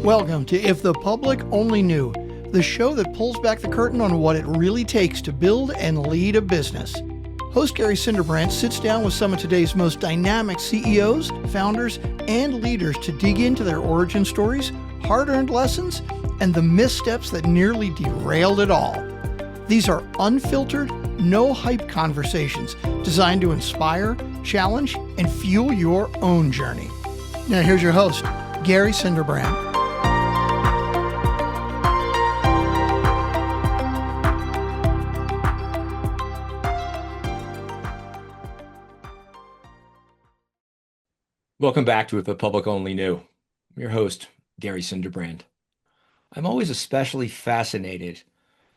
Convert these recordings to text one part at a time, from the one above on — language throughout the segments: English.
Welcome to If the Public Only Knew, the show that pulls back the curtain on what it really takes to build and lead a business. Host Gary Cinderbrandt sits down with some of today's most dynamic CEOs, founders, and leaders to dig into their origin stories, hard-earned lessons, and the missteps that nearly derailed it all. These are unfiltered, no-hype conversations designed to inspire, challenge, and fuel your own journey. Now here's your host, Gary Cinderbrandt. Welcome back to If the Public Only Knew. I'm your host, Gary Cinderbrandt. I'm always especially fascinated,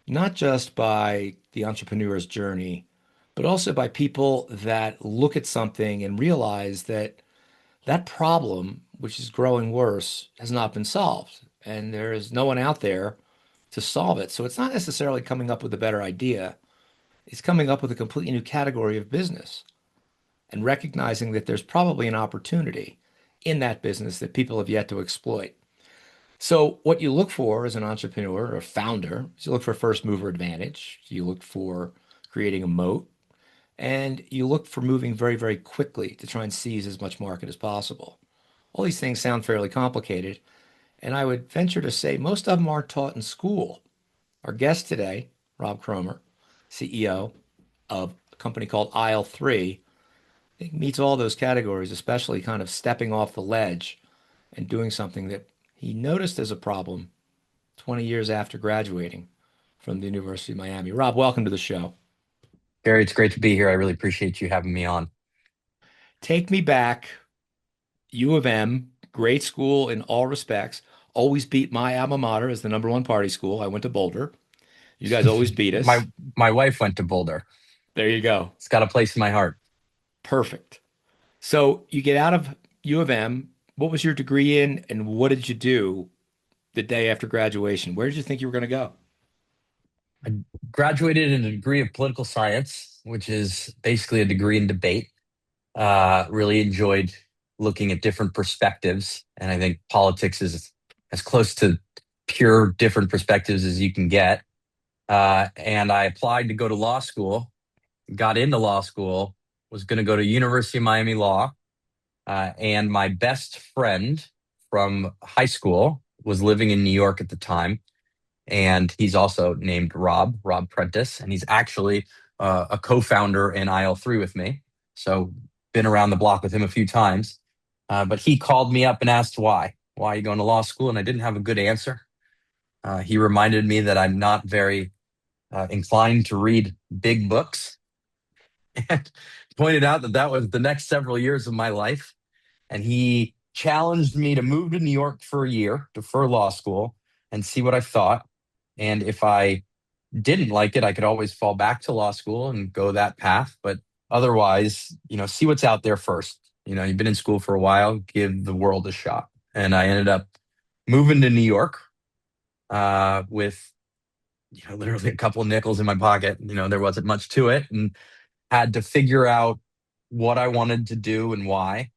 not just by the entrepreneur's journey, but also by people that look at something and realize that that problem, which is growing worse, has not been solved. And there is no one out there to solve it. So it's not necessarily coming up with a better idea. It's coming up with a completely new category of business and recognizing that there's probably an opportunity in that business that people have yet to exploit. So what you look for as an entrepreneur or founder is you look for first mover advantage, you look for creating a moat, and you look for moving very, very quickly to try and seize as much market as possible. All these things sound fairly complicated, and I would venture to say most of them aren't taught in school. Our guest today, Rob Cromer, CEO of a company called Aisle 3, I think meets all those categories, especially kind of stepping off the ledge and doing something that he noticed as a problem 20 years after graduating from the University of Miami. Rob, welcome to the show. Gary, it's great to be here. I really appreciate you having me on. Take me back. U of M, great school in all respects. Always beat my alma mater as the number one party school. I went to Boulder. You guys always beat us. My wife went to Boulder. There you go. It's got a place in my heart. Perfect. So you get out of U of M. What was your degree in, and what did you do the day after graduation? Where did you think you were going to go? I graduated in a degree of political science, which is basically a degree in debate. Really enjoyed looking at different perspectives, and I think politics is as close to pure different perspectives as you can get. And I applied to go to law school, got into law school, was going to go to University of Miami Law. And my best friend from high school was living in New York at the time. And he's also named Rob Prentice. And he's actually a co-founder in Aisle 3 with me. So been around the block with him a few times. But he called me up and asked why. Why are you going to law school? And I didn't have a good answer. He reminded me that I'm not very inclined to read big books. And pointed out that that was the next several years of my life. And he challenged me to move to New York for a year, for law school, and see what I thought. And if I didn't like it, I could always fall back to law school and go that path. But otherwise, see what's out there first. You've been in school for a while, give the world a shot. And I ended up moving to New York with, literally a couple of nickels in my pocket. There wasn't much to it. And had to figure out what I wanted to do and why,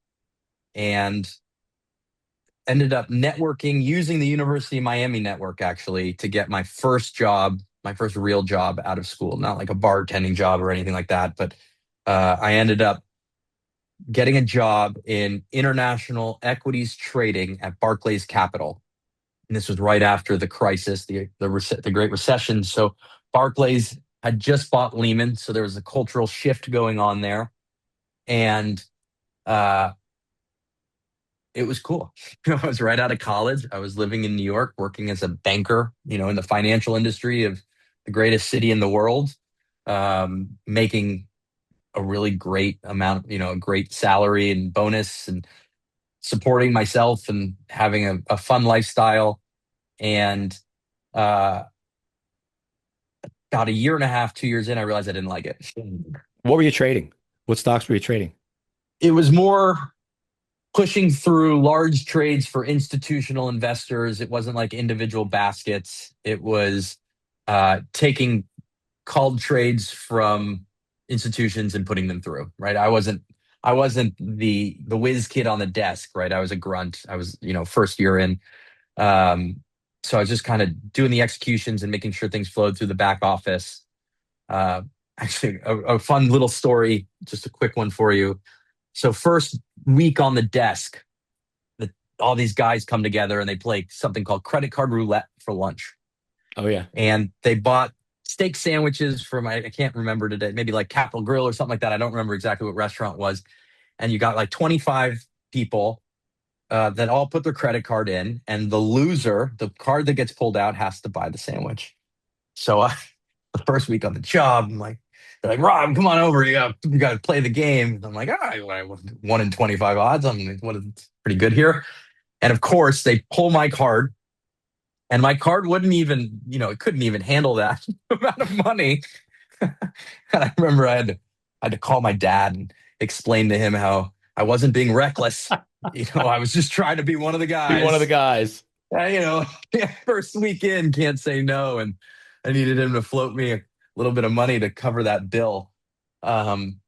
and ended up networking using the University of Miami network actually to get my first job, my first real job out of school. Not like a bartending job or anything like that, but I ended up getting a job in international equities trading at Barclays Capital. And this was right after the crisis, the Great Recession. So Barclays had just bought Lehman, so there was a cultural shift going on there. And it was cool. I was right out of college. I was living in New York, working as a banker, in the financial industry of the greatest city in the world, making a really great amount, a great salary and bonus, and supporting myself and having a fun lifestyle. And about a year and a half, 2 years in, I realized I didn't like it. What were you trading? What stocks were you trading? It was more pushing through large trades for institutional investors. It wasn't like individual baskets. It was taking called trades from institutions and putting them through, right? I wasn't the whiz kid on the desk, right? I was a grunt. I was, first year in. So I was just kind of doing the executions and making sure things flowed through the back office. Uh, Actually, a fun little story, just a quick one for you. So first week on the desk, the, all these guys come together and they play something called credit card roulette for lunch. Oh yeah. And they bought steak sandwiches from, I can't remember today, maybe like Capital Grill or something like that. I don't remember exactly what restaurant it was. And you got like 25 people that all put their credit card in, and the loser, the card that gets pulled out, has to buy the sandwich. So the first week on the job, I'm like, they're like, Rob, come on over. You got to play the game. And I'm like, 1 in 25 odds. I'm like, it's pretty good here. And of course, they pull my card, and my card wouldn't even, it couldn't even handle that amount of money. And I remember I had to call my dad and explain to him how I wasn't being reckless. I was just trying to be one of the Be one of the guys. guys. You know, first weekend can't say no, and I needed him to float me a little bit of money to cover that bill. Um,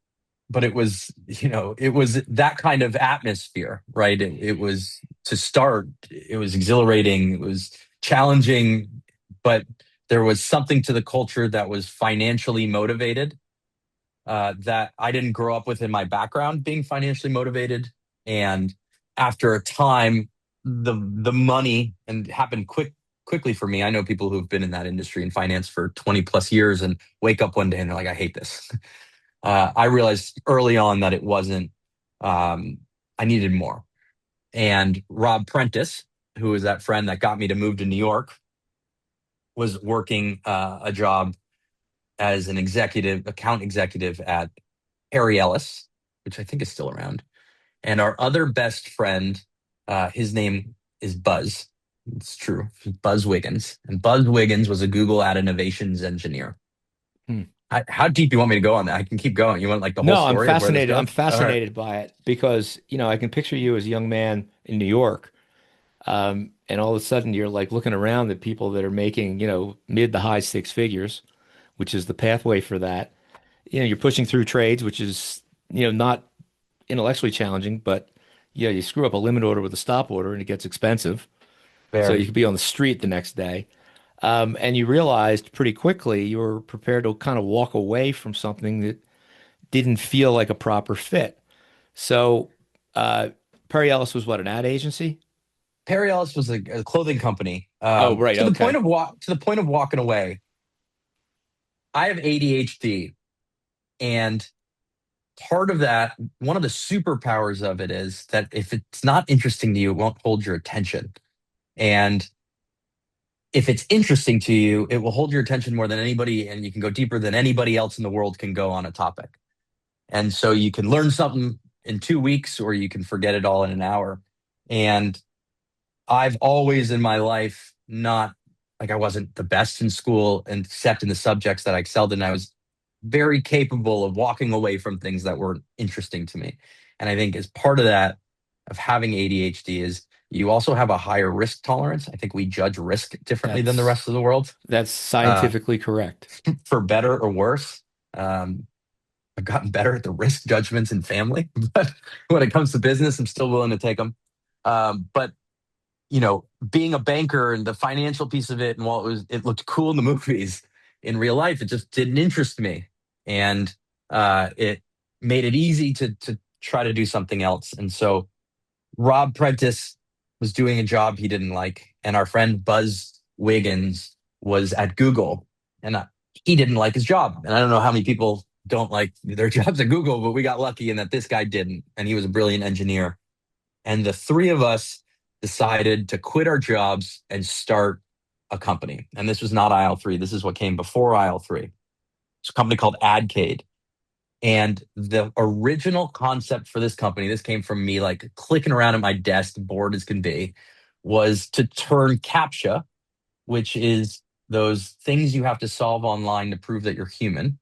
but it was that kind of atmosphere, right? It was to start. It was exhilarating. It was challenging, but there was something to the culture that was financially motivated that I didn't grow up with in my background being financially motivated. And after a time, the money and it happened quickly for me. I know people who've been in that industry in finance for 20 plus years and wake up one day and they're like, I hate this. I realized early on that it wasn't, I needed more. And Rob Prentice, who was that friend that got me to move to New York, was working a job as an account executive at Harry Ellis, which I think is still around. And our other best friend, his name is Buzz. It's true, Buzz Wiggins. And Buzz Wiggins was a Google ad innovations engineer. Hmm. How deep do you want me to go on that? I can keep going. You want like the whole No, I'm story of where this fascinated. goes? I'm All right. fascinated by it because, I can picture you as a young man in New York. And all of a sudden you're like looking around at people that are making, mid to high six figures, which is the pathway for that. You're pushing through trades, which is, not intellectually challenging, but you screw up a limit order with a stop order and it gets expensive. So Fair. you could be on the street the next day. And you realized pretty quickly you were prepared to kind of walk away from something that didn't feel like a proper fit. So Perry Ellis was what, an ad agency? Perry Ellis was a clothing company. Oh, right. Okay. To the point of walking away. I have ADHD, and part of that, one of the superpowers of it is that if it's not interesting to you, it won't hold your attention. And if it's interesting to you, it will hold your attention more than anybody, and you can go deeper than anybody else in the world can go on a topic. And so you can learn something in 2 weeks, or you can forget it all in an hour. And I've always in my life not like I wasn't the best in school, and except in the subjects that I excelled in. I was very capable of walking away from things that weren't interesting to me. And I think as part of that, of having ADHD, is you also have a higher risk tolerance. I think we judge risk differently than the That's rest of the world, that's uh, scientifically correct. for better or worse. Um, I've gotten better at the risk judgments in family, but when it comes to business, I'm still willing to take them. But being a banker and the financial piece of it, and while it looked cool in the movies, in real life, it just didn't interest me, and it made it easy to try to do something else. And so Rob Prentice was doing a job he didn't like, and our friend Buzz Wiggins was at Google, and he didn't like his job. And I don't know how many people don't like their jobs at Google, but we got lucky in that this guy didn't, and he was a brilliant engineer. And the three of us decided to quit our jobs and start a company. And this was not IL 3. This is what came before IL 3. It's a company called Adcade. And the original concept for this company, this came from me like clicking around at my desk, bored as can be, was to turn CAPTCHA, which is those things you have to solve online to prove that you're human,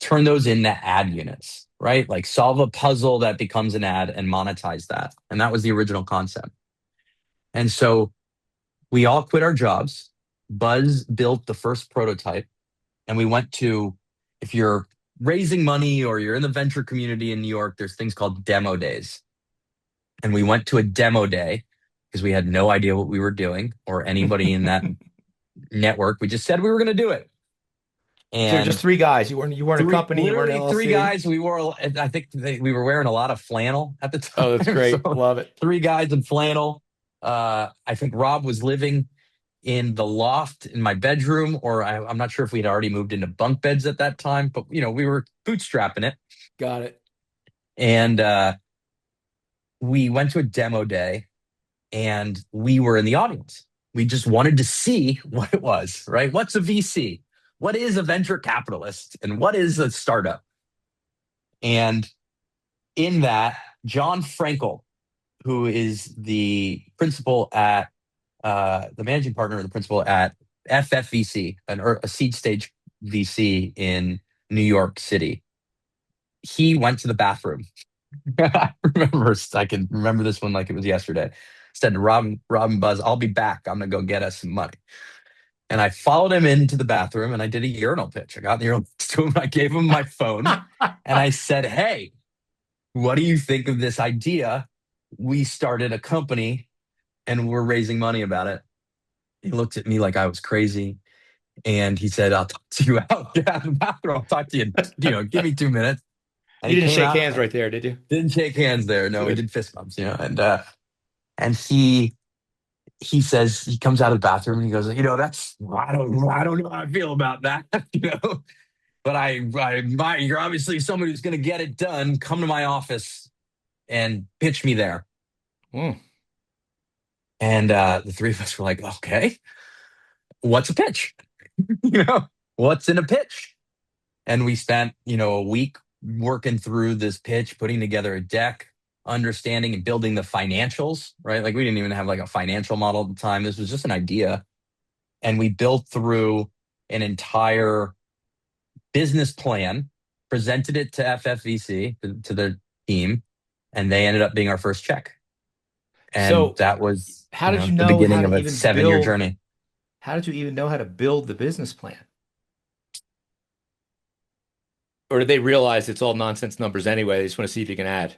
turn those into ad units, right? Like solve a puzzle that becomes an ad and monetize that. And that was the original concept. And so we all quit our jobs. Buzz built the first prototype, and we went to, if you're raising money or you're in the venture community in New York, there's things called demo days. And we went to a demo day because we had no idea what we were doing or anybody in that network. We just said we were going to do it. So just And three guys. You weren't a company. You weren't literally three LLC. guys. I think we were wearing a lot of flannel at the Oh, that's time. great. So Love it. three guys in flannel. I think Rob was living in the loft in my bedroom, or I'm not sure if we'd already moved into bunk beds at that time, but we were bootstrapping it. Got it. And we went to a demo day, and we were in the audience. We just wanted to see what it was, right? What's a VC? What is a venture capitalist? And what is a startup? And in that, John Frankel, who is the principal at the managing partner, the principal at FFVC, a seed stage VC in New York City, he went to the bathroom. I can remember this one like it was yesterday. Said to Rob and Buzz, "I'll be back. I'm gonna go get us some money." And I followed him into the bathroom, and I did a urinal pitch. I got in the urinal next to him. I gave him my phone, and I said, "Hey, what do you think of this idea? We started a company, and we're raising money about it." He looked at me like I was crazy, and he said, "I'll talk to you out. Get out of the bathroom. I'll talk to you. Give me 2 minutes." And You he didn't came shake out. hands right there, did you? Didn't shake hands there. No, we Good. did fist bumps. And he says, he comes out of the bathroom and he goes, that's I don't know how I feel about that, but you're obviously somebody who's going to get it done. Come to my office and pitch me there. Mm. And the three of us were like, okay, what's a pitch? you know, what's in a pitch? And we spent, a week working through this pitch, putting together a deck, understanding and building the financials, right? Like we didn't even have like a financial model at the time. This was just an idea. And we built through an entire business plan, presented it to FFVC, to their team, and they ended up being our first check. And So that was, how did you the know how beginning to of a even 7-year build? journey. How did you even know how to build the business plan? Or did they realize it's all nonsense numbers anyway? They just want to see if you can add.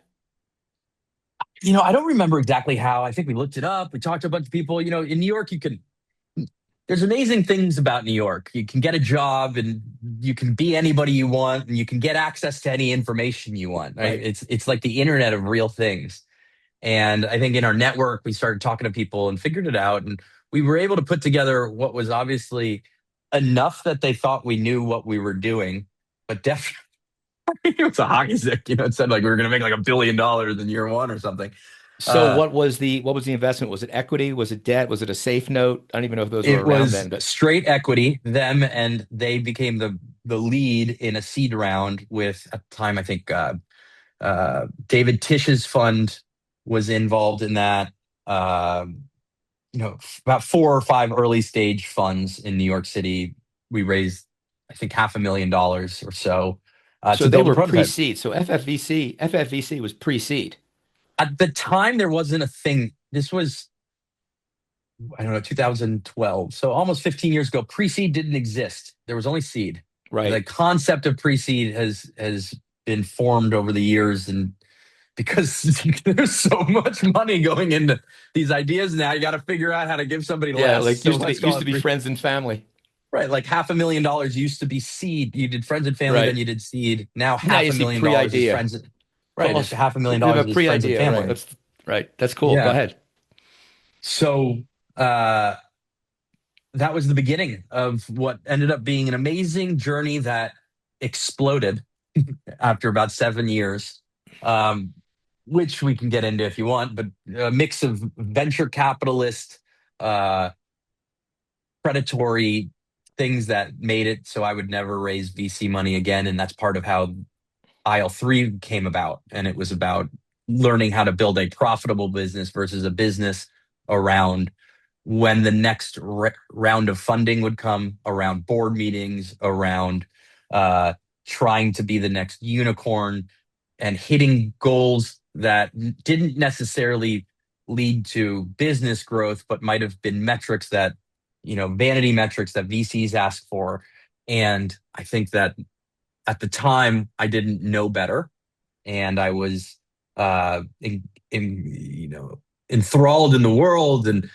I don't remember exactly how. I think we looked it up. We talked to a bunch of people. In New York, there's amazing things about New York. You can get a job and you can be anybody you want and you can get access to any information you want. Right? Right. It's like the internet of real things. And I think in our network, we started talking to people and figured it out. And we were able to put together what was obviously enough that they thought we knew what we were doing, but definitely it was a hockey stick. It said like we were going to make like $1 billion in year one or something. So Uh, what was the investment? Was it equity? Was it debt? Was it a safe note? I don't even know if those were it around was then, but straight equity, them, and they became the lead in a seed round with, at the time, I think David Tish's fund was involved in that. About 4 or 5 early stage funds in New York City. We raised, I think, $500,000 or so so to they build a were prototype. pre-seed. So FFVC was pre-seed. At the time, there wasn't a thing. This was, I don't know, 2012. So almost 15 years ago, pre-seed didn't exist. There was only seed. The Right. concept of pre-seed has been formed over the years, and because there's so much money going into these ideas now, you got to figure out how to give somebody Yeah, less. like So used to be let's call used to it be pre. friends and family. Right, like $500,000 used to be seed. You did friends and family, then Right. you did seed. Now Now half you a see million dollars is pre-idea. friends. Right. Almost It's half a million we have dollars a is friends and pre-idea. Right. family. That's right. That's cool. Go Yeah. ahead. So uh, that was the beginning of what ended up being an amazing journey that exploded after about 7 years, which we can get into if you want, but a mix of venture capitalist, uh, predatory things that made it so I would never raise VC money again. And that's part of how aisle 3 came about. And it was about learning how to build a profitable business versus a business around when the next round of funding would come, around board meetings, around uh, trying to be the next unicorn and hitting goals that didn't necessarily lead to business growth, but might have been metrics that, vanity metrics that VCs ask for. And I think that at the time I didn't know better, and I was in enthralled in the world, and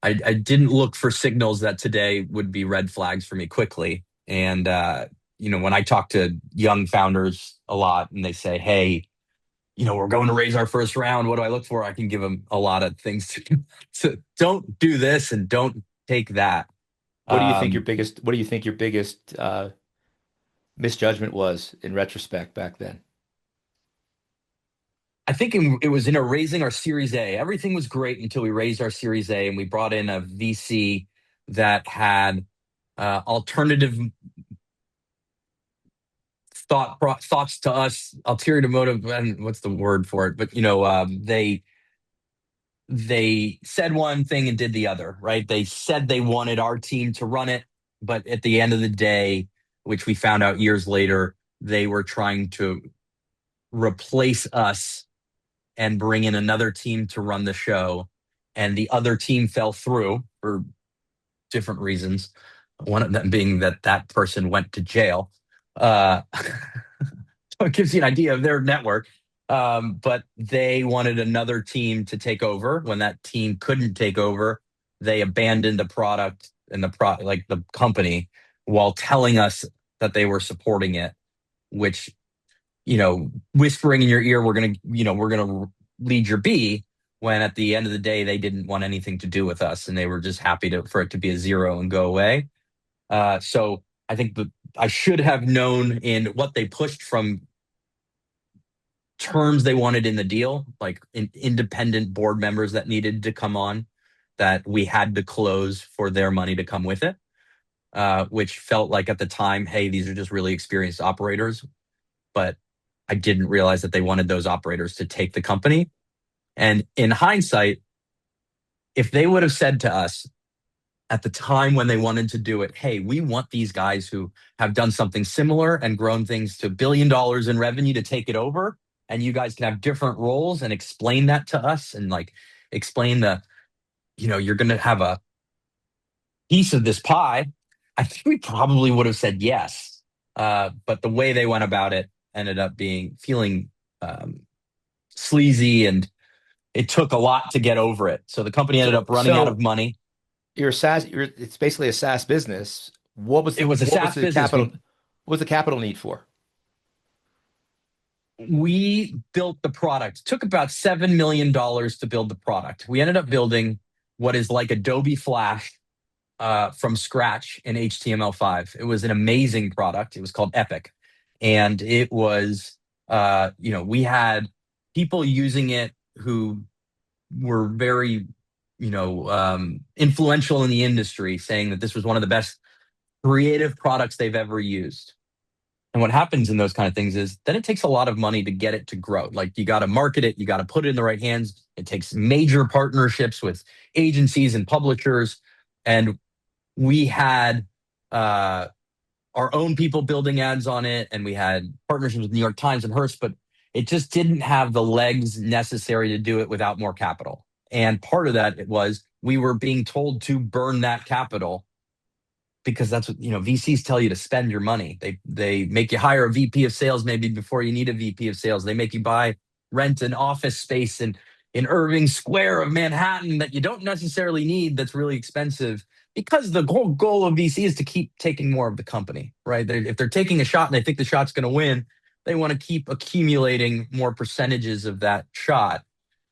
I didn't look for signals that today would be red flags for me quickly. And when I talk to young founders a lot, and they say, "Hey, we're going to raise our first round. What do I look for?" I can give them a lot of things to don't do this and don't take that. Um, What do you think your biggest misjudgment was in retrospect back then? I think it was in a raising our Series A. Everything was great until we raised our Series A and we brought in a VC that had alternative thoughts to us, ulterior motive, and what's the word for it? But they said one thing and did the other, right? They said they wanted our team to run it, but at the end of the day, which we found out years later, they were trying to replace us and bring in another team to run the show. And the other team fell through for different reasons. One of them being that person went to jail. So it gives you an idea of their network. But they wanted another team to take over. When that team couldn't take over, they abandoned the product and like the company, while telling us that they were supporting it, which, whispering in your ear, we're gonna lead your bee, when at the end of the day they didn't want anything to do with us and they were just happy for it to be a zero and go away. So I think that I should have known in what they pushed from terms they wanted in the deal, like independent board members that needed to come on, that we had to close for their money to come with it, which felt like at the time, hey, these are just really experienced operators. But I didn't realize that they wanted those operators to take the company. And in hindsight, if they would have said to us at the time when they wanted to do it, hey, we want these guys who have done something similar and grown things to $1 billion in revenue to take it over, and you guys can have different roles, and explain that to us, and like explain you're going to have a piece of this pie, I think we probably would have said yes. But the way they went about it ended up feeling sleazy, and it took a lot to get over it. So the company ended So, up running out of so money. it's basically a SaaS business. It was a What was SaaS the business. capital? What was the capital need for? We built the product. It took about $7 million to build the product. We ended up building what is like Adobe Flash from scratch in HTML5. It was an amazing product. It was called Epic. And it was, we had people using it who were very, influential in the industry, saying that this was one of the best creative products they've ever used. And what happens in those kind of things is then it takes a lot of money to get it to grow. Like, you got to market it, you got to put it in the right hands. It takes major partnerships with agencies and publishers. And we had our own people building ads on it, and we had partnerships with New York Times and Hearst, but it just didn't have the legs necessary to do it without more capital. And part of that, it was we were being told to burn that capital, because that's what VCs tell you to spend your money. They make you hire a VP of sales maybe before you need a VP of sales. They make you rent an office space in Irving Square of Manhattan that you don't necessarily need, that's really expensive, because the whole goal of VC is to keep taking more of the company, right? If they're taking a shot and they think the shot's going to win, they want to keep accumulating more percentages of that shot.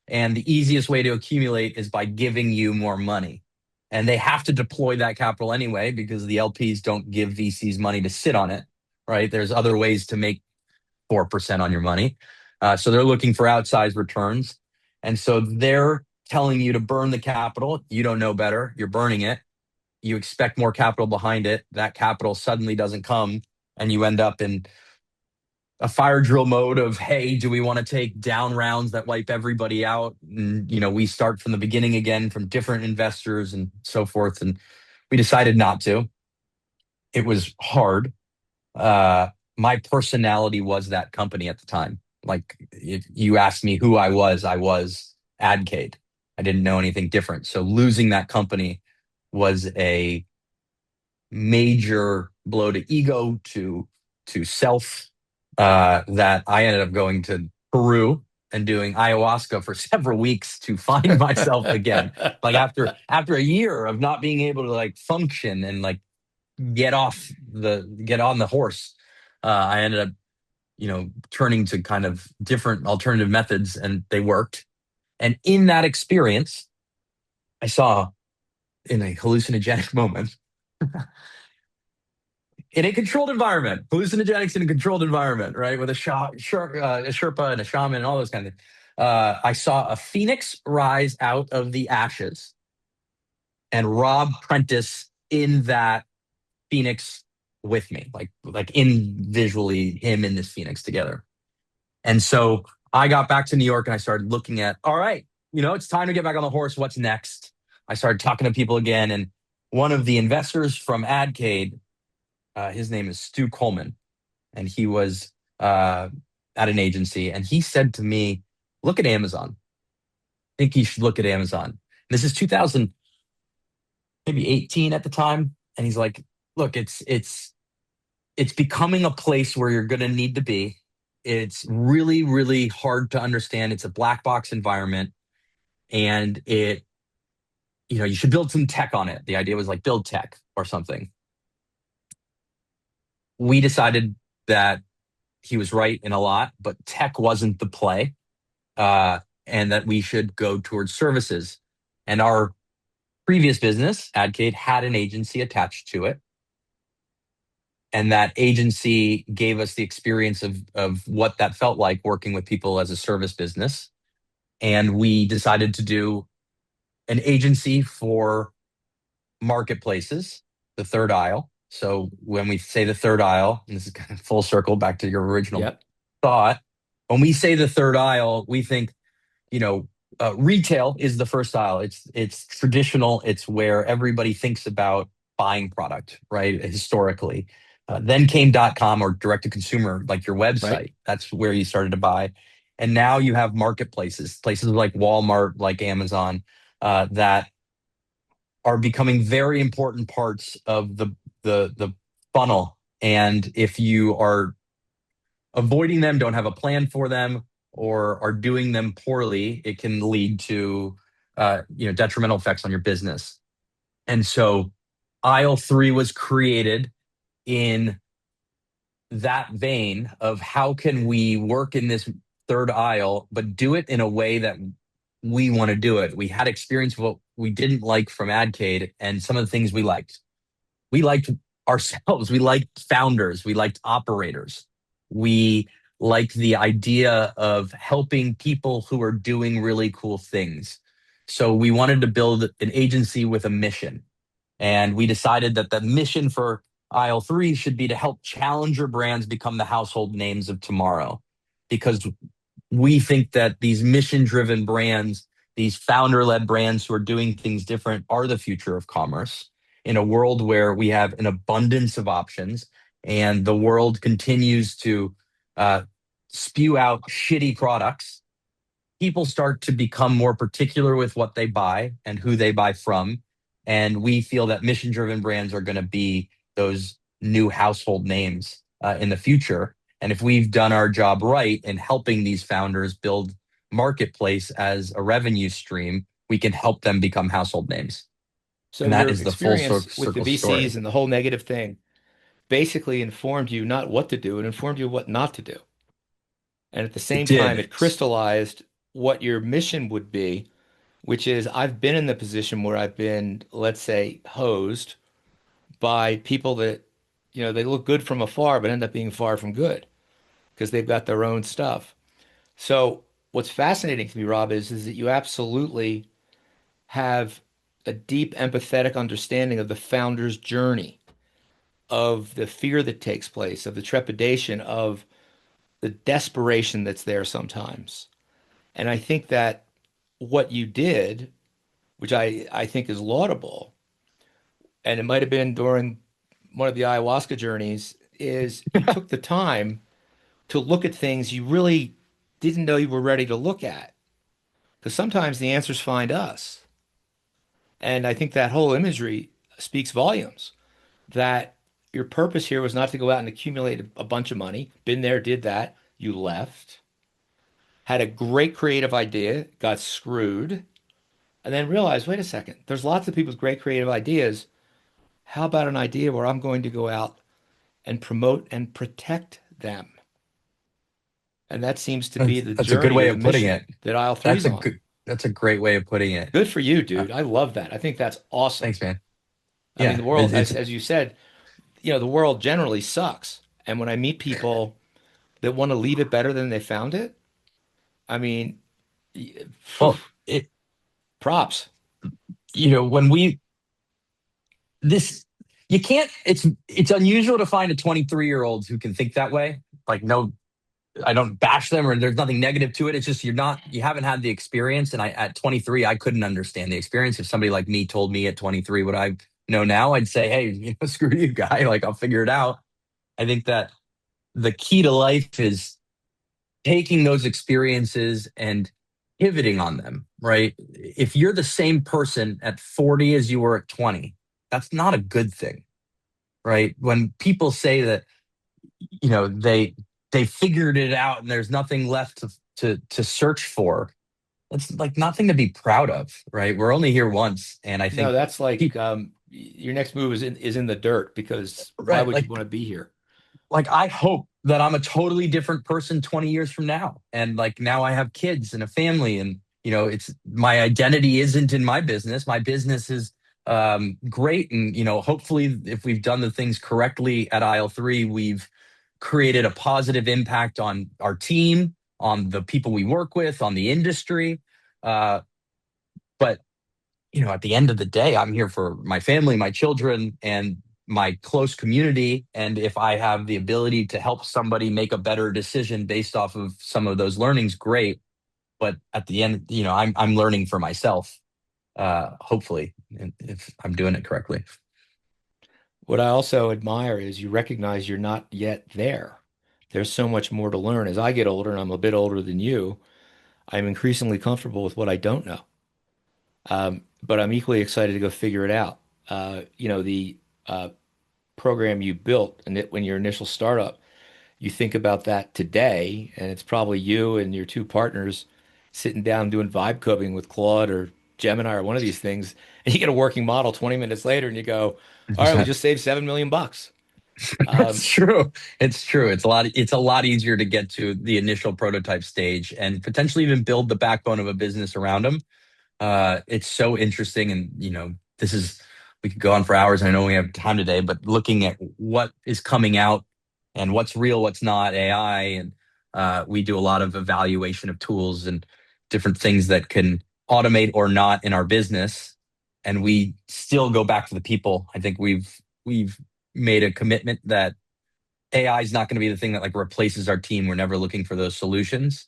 And the easiest way to accumulate is by giving you more money. And they have to deploy that capital anyway, because the LPs don't give VCs money to sit on it, right? There's other ways to make 4% on your money. So they're looking for outsized returns. And so they're telling you to burn the capital. You don't know better. You're burning it. You expect more capital behind it. That capital suddenly doesn't come, and you end up in a fire drill mode of, hey, do we want to take down rounds that wipe everybody out? And, we start from the beginning again from different investors and so forth. And we decided not to. It was hard. My personality was that company at the time. Like, if you asked me who I was Adcade. I didn't know anything different. So losing that company was a major blow to ego, to self, that I ended up going to Peru and doing ayahuasca for several weeks to find myself again. Like after a year of not being able to like function and like get on the horse, I ended up, turning to kind of different alternative methods, and they worked. And in that experience, I saw in a hallucinogenic moment, in a controlled environment, hallucinogenics in a controlled environment, right, with a Sherpa and a shaman and all those kind of things. I saw a phoenix rise out of the ashes, and Rob Prentice in that phoenix with me, like in visually him in this phoenix together. And so I got back to New York and I started looking at, all right, it's time to get back on the horse. What's next? I started talking to people again, and one of the investors from Adcade, his name is Stu Coleman, and he was at an agency, and he said to me, "Look at Amazon. I think you should look at Amazon." And this is 2000, maybe 18 at the time, and he's like, "Look, it's becoming a place where you're going to need to be. It's really, really hard to understand. It's a black box environment, and you should build some tech on it." The idea was like build tech or something. We decided that he was right in a lot, but tech wasn't the play, and that we should go towards services. And our previous business, Adcade, had an agency attached to it. And that agency gave us the experience of what that felt like working with people as a service business. And we decided to do an agency for marketplaces, the third aisle. So when we say the third aisle, and this is kind of full circle back to your original thought, when we say the third aisle, we think, retail is the first aisle. It's traditional. It's where everybody thinks about buying product, right? Historically. Then came .com or direct to consumer, like your website. Right. That's where you started to buy. And now you have marketplaces, places like Walmart, like Amazon, that are becoming very important parts of the funnel. And if you are avoiding them, don't have a plan for them, or are doing them poorly, it can lead to detrimental effects on your business. And so aisle 3 was created in that vein of how can we work in this third aisle, but do it in a way that we want to do it. We had experience of what we didn't like from Adcade and some of the things we liked. We liked ourselves. We liked founders. We liked operators. We liked the idea of helping people who are doing really cool things. So we wanted to build an agency with a mission. And we decided that the mission for aisle 3 should be to help challenger brands become the household names of tomorrow. Because we think that these mission-driven brands, these founder-led brands who are doing things different, are the future of commerce in a world where we have an abundance of options and the world continues to spew out shitty products. People start to become more particular with what they buy and who they buy from. And we feel that mission-driven brands are going to be those new household names in the future. And if we've done our job right in helping these founders build marketplace as a revenue stream, we can help them become household names. So And that your is the full experience with the circle VCs story. and the whole negative thing basically informed you not what to do, it informed you what not to do. And at the It same time, did. it crystallized what your mission would be, which is I've been in the position where I've been, let's say, hosed by people that, they look good from afar, but end up being far from good because they've got their own stuff. So what's fascinating to me, Rob, is that you absolutely have a deep empathetic understanding of the founder's journey, of the fear that takes place, of the trepidation, of the desperation that's there sometimes. And I think that what you did, which I think is laudable, and it might have been during one of the ayahuasca journeys, is you took the time to look at things you really didn't know you were ready to look at. Because sometimes the answers find us. And I think that whole imagery speaks volumes that your purpose here was not to go out and accumulate a bunch of money. Been there, did that. You left. had a great creative idea, got screwed, and then realized, wait a second, there's lots of people with great creative ideas. How about an idea where I'm going to go out and promote and protect them? And that seems to be the That's a good journey way or the of putting mission it. that Aisle That's Three's a on. good that's a great way of putting it. Good for you, Uh, dude. I love that. I think that's awesome. Thanks, man. I mean, Yeah, the world, as you said, the world generally sucks. And when I meet people that want to leave it better than they found it, I mean, phew, well, it props. when we this you can't it's unusual to find a 23-year-old who can think that way. Like, no, I don't bash them or there's nothing negative to it. It's just you haven't had the experience. And I at 23, I couldn't understand the experience. If somebody like me told me at 23 what I know now, I'd say, hey, screw you, guy. Like, I'll figure it out. I think that the key to life is taking those experiences and pivoting on them, right? If you're the same person at 40 as you were at 20, that's not a good thing, right? When people say that, they figured it out and there's nothing left to search for, that's like nothing to be proud of, right? We're only here once. And I No, think that's like people, your next move is in the dirt because why right, would you like want to be here? I hope that I'm a totally different person 20 years from now. And like now I have kids and a family and it's my identity isn't in my business. My business is great. And hopefully if we've done the things correctly at aisle three, we've created a positive impact on our team, on the people we work with, on the industry. But at the end of the day, I'm here for my family, my children, and my close community. And if I have the ability to help somebody make a better decision based off of some of those learnings, great. But at the end, I'm learning for myself, hopefully, if I'm doing it correctly. What I also admire is you recognize you're not yet there. There's so much more to learn. As I get older, and I'm a bit older than you, I'm increasingly comfortable with what I don't know. But I'm equally excited to go figure it out. The uh, program you built and when your initial startup, you think about that today, and it's probably you and your two partners sitting down doing vibe coding with Claude or Gemini or one of these things, and you get a working model 20 minutes later, and you go, "All right, we just saved $7 million." That's Um, true. It's true. It's a lot easier to get to the initial prototype stage and potentially even build the backbone of a business around them. It's so interesting. And, we could go on for hours. I know we have time today, but looking at what is coming out and what's real, what's not AI. And we do a lot of evaluation of tools and different things that can automate or not in our business. And we still go back to the people. I think we've made a commitment that AI is not going to be the thing that like replaces our team. We're never looking for those solutions.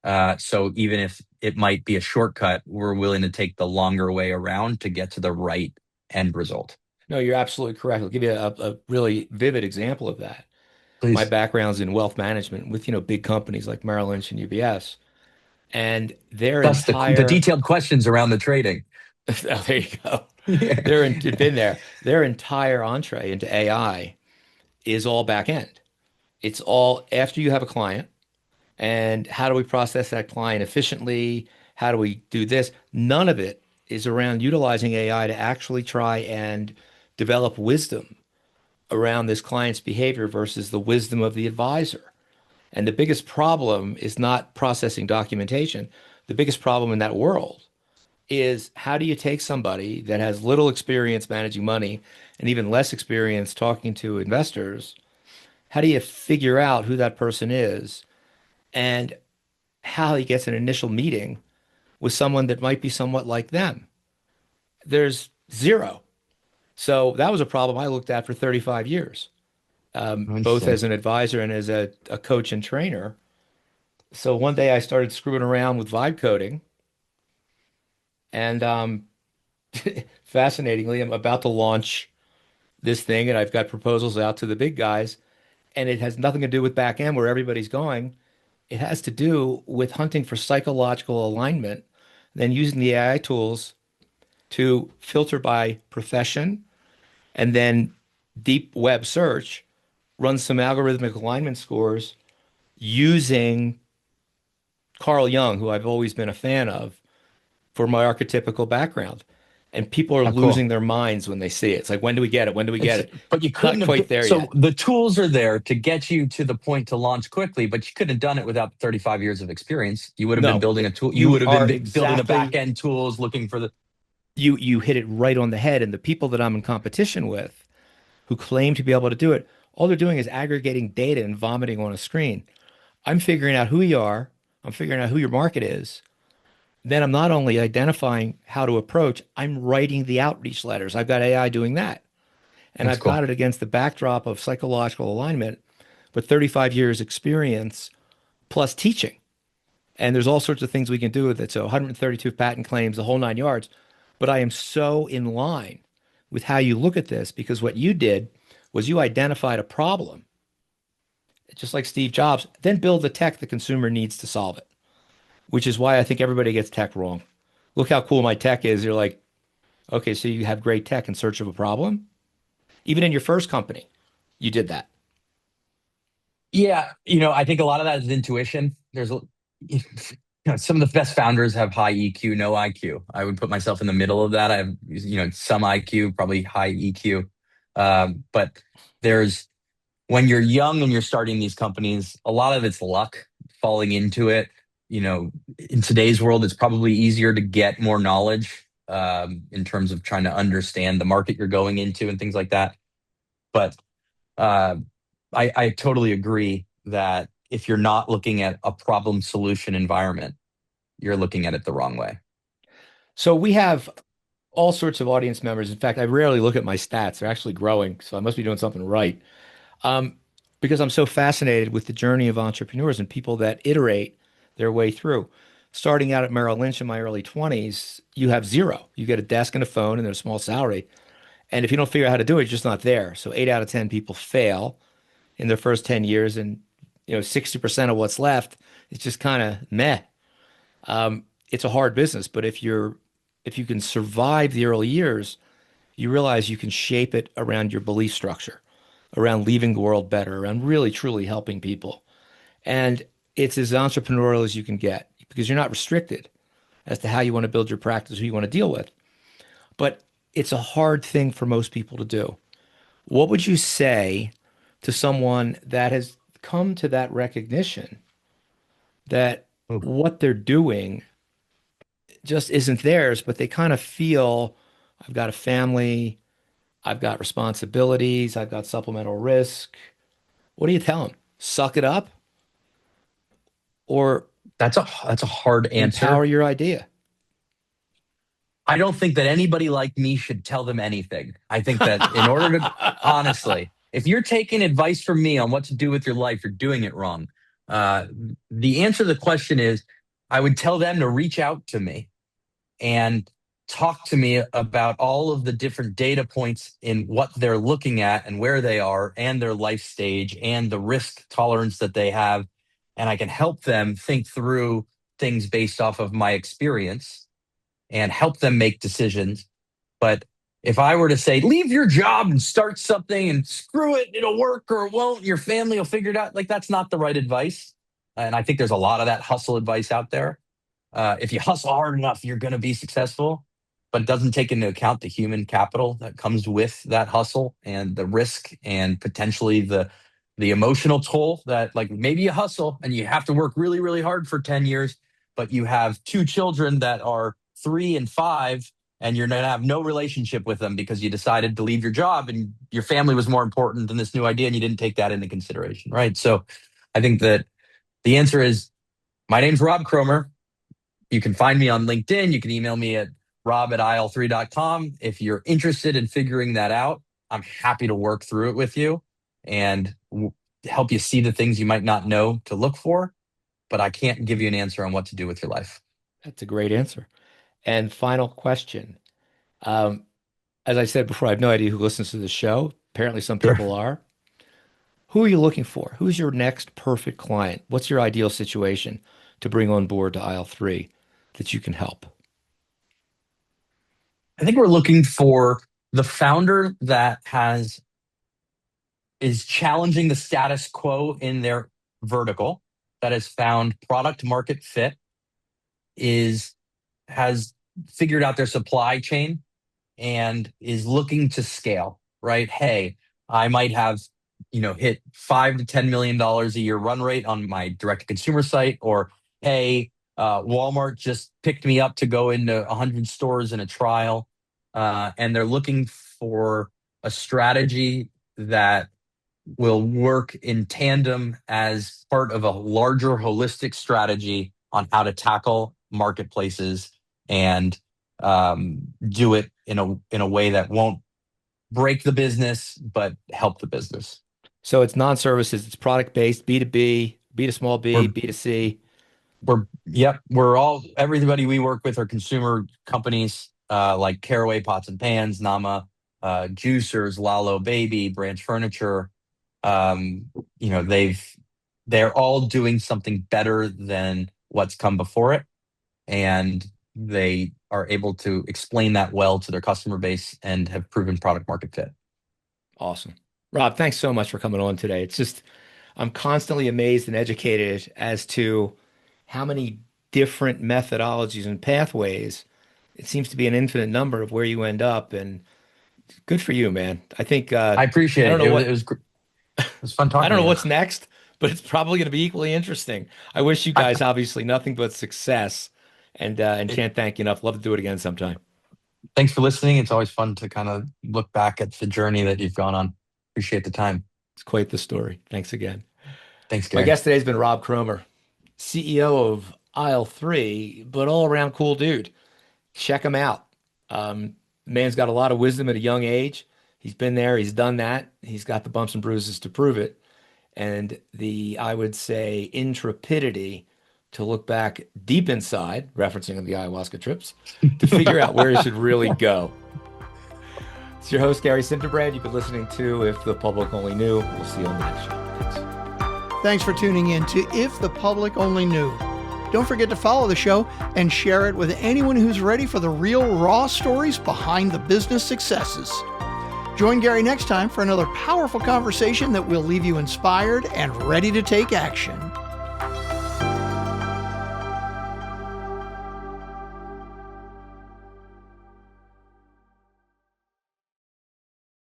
So even if it might be a shortcut, we're willing to take the longer way around to get to the right end result. no, you're absolutely correct. I'll give you a really vivid example of that. My Please. background's in wealth management with, big companies like Merrill Lynch and UBS, and their Thus the entire detailed questions around the trading. oh, there you go. Yeah. Been there. Their entire entree into AI is all back end. It's all after you have a client and how do we process that client efficiently? How do we do this? None of it is around utilizing AI to actually try and develop wisdom around this client's behavior versus the wisdom of the advisor. And the biggest problem is not processing documentation. The biggest problem in that world is how do you take somebody that has little experience managing money and even less experience talking to investors? How do you figure out who that person is and how he gets an initial meeting with someone that might be somewhat like them? There's zero. So that was a problem I looked at for 35 years, both Interesting. as an advisor and as a coach and trainer. So one day I started screwing around with vibe coding, and fascinatingly, I'm about to launch this thing, and I've got proposals out to the big guys, and it has nothing to do with back end where everybody's going. It has to do with hunting for psychological alignment, then using the AI tools to filter by profession and then deep web search, run some algorithmic alignment scores using Carl Jung, who I've always been a fan of for my archetypical background. And people are Oh, cool. losing their minds when they see it. It's like, when do we get it? When do we get It's it? but you Not couldn't have quite there so yet. the tools are there to get you to the point to launch quickly, but you couldn't have done it without 35 years of experience. You would have been No, building a tool. You would you have are been building the back exactly, end tools, looking for the. you hit it right on the head. And the people that I'm in competition with who claim to be able to do it, all they're doing is aggregating data and vomiting on a screen. I'm figuring out who you are. I'm figuring out who your market is. Then I'm not only identifying how to approach, I'm writing the outreach letters. I've got AI doing that. And That's I've got cool. it against the backdrop of psychological alignment, but 35 years experience plus teaching. And there's all sorts of things we can do with it. So 132 patent claims, the whole nine yards. But I am so in line with how you look at this because what you did was you identified a problem, just like Steve Jobs, then build the tech the consumer needs to solve it, which is why I think everybody gets tech wrong. Look how cool my tech is. You're like, okay, so you have great tech in search of a problem. Even in your first company, you did that. Yeah, I think a lot of that is intuition. Some of the best founders have high EQ, no IQ. I would put myself in the middle of that. I have, some IQ, probably high EQ. But there's when you're young and you're starting these companies, a lot of it's luck falling into it. In today's world, it's probably easier to get more knowledge in terms of trying to understand the market you're going into and things like that. But uh, I totally agree that if you're not looking at a problem solution environment, you're looking at it the wrong way. So we have all sorts of audience members. In fact, I rarely look at my stats. They're actually growing, so I must be doing something right. Um, because I'm so fascinated with the journey of entrepreneurs and people that iterate their way through. Starting out at Merrill Lynch in my early 20s, you have zero. You get a desk and a phone and a small salary. And if you don't figure out how to do it, you're just not there. So 8 out of 10 people fail in their first 10 years, and 60% of what's left is just kind of meh. It's a hard business, but if you can survive the early years, you realize you can shape it around your belief structure, around leaving the world better, around really truly helping people. And it's as entrepreneurial as you can get because you're not restricted as to how you want to build your practice, who you want to deal with. But it's a hard thing for most people to do. What would you say to someone that has come to that recognition that Oh, what they're doing just isn't theirs, but they kind of feel, I've got a family, I've got responsibilities, I've got supplemental risk. What do you tell them? Suck it up or that's a hard empower answer. your idea? I don't think that anybody like me should tell them anything. I think that in order to, honestly, if you're taking advice from me on what to do with your life, you're doing it wrong. Uh, the answer to the question is I would tell them to reach out to me and talk to me about all of the different data points in what they're looking at and where they are and their life stage and the risk tolerance that they have. And I can help them think through things based off of my experience and help them make decisions. But if I were to say, leave your job and start something and screw it, it'll work or it won't, your family will figure it out, like that's not the right advice. And I think there's a lot of that hustle advice out there. If you hustle hard enough, you're going to be successful, but it doesn't take into account the human capital that comes with that hustle and the risk and potentially the emotional toll that like maybe you hustle and you have to work really, really hard for 10 years, but you have two children that are 3 and 5 and you're going to have no relationship with them because you decided to leave your job and your family was more important than this new idea and you didn't take that into consideration, right? So I think that the answer is my name's Rob Cromer. You can find me on LinkedIn. You can email me at rob@il3.com. If you're interested in figuring that out, I'm happy to work through it with you and help you see the things you might not know to look for. But I can't give you an answer on what to do with your life. That's a great answer. And final question. Um, as I said before, I have no idea who listens to the show. Apparently, some Sure. people are. Who are you looking for? Who's your next perfect client? What's your ideal situation to bring on board to aisle three that you can help? I think we're looking for the founder that is challenging the status quo in their vertical. that has found product market fit has figured out their supply chain and is looking to scale, right? Hey, I might have, hit $5 to $10 million a year run rate on my direct to consumer site, or hey, Walmart just picked me up to go into 100 stores in a trial, and they're looking for a strategy that will work in tandem as part of a larger holistic strategy on how to tackle marketplaces and do it in a way that won't break the business but help the business. So it's non-services, it's product-based, B2B, B to small b, We're B2C. Everybody we work with are consumer companies like Caraway Pots and Pans, Nama, juicers, Lalo Baby, Branch Furniture. They're all doing something better than what's come before it, and they are able to explain that well to their customer base and have proven product market fit. Awesome. Rob, thanks so much for coming on today. It's just, I'm constantly amazed and educated as to how many different methodologies and pathways. It seems to be an infinite number of where you end up, and good for you, man. I think I appreciate I don't it. know It was fun talking. I don't know to you. what's next, but it's probably going to be equally interesting. I wish you guys obviously nothing but success, and can't thank you enough. Love to do it again sometime. Thanks for listening. It's always fun to kind of look back at the journey that you've gone on. Appreciate the time. It's quite the story. Thanks again. Thanks, My Gary. guest today has been Rob Cromer, CEO of Aisle 3, but all around cool dude. Check him out. Man's got a lot of wisdom at a young age. He's been there. He's done that. He's got the bumps and bruises to prove it. And I would say, intrepidity to look back deep inside, referencing the ayahuasca trips, to figure out where he should really go. It's your host, Gary Sinterbrand. You've been listening to If the Public Only Knew. We'll see you on the next show. Thanks. Thanks for tuning in to If the Public Only Knew. Don't forget to follow the show and share it with anyone who's ready for the real raw stories behind the business successes. Join Gary next time for another powerful conversation that will leave you inspired and ready to take action.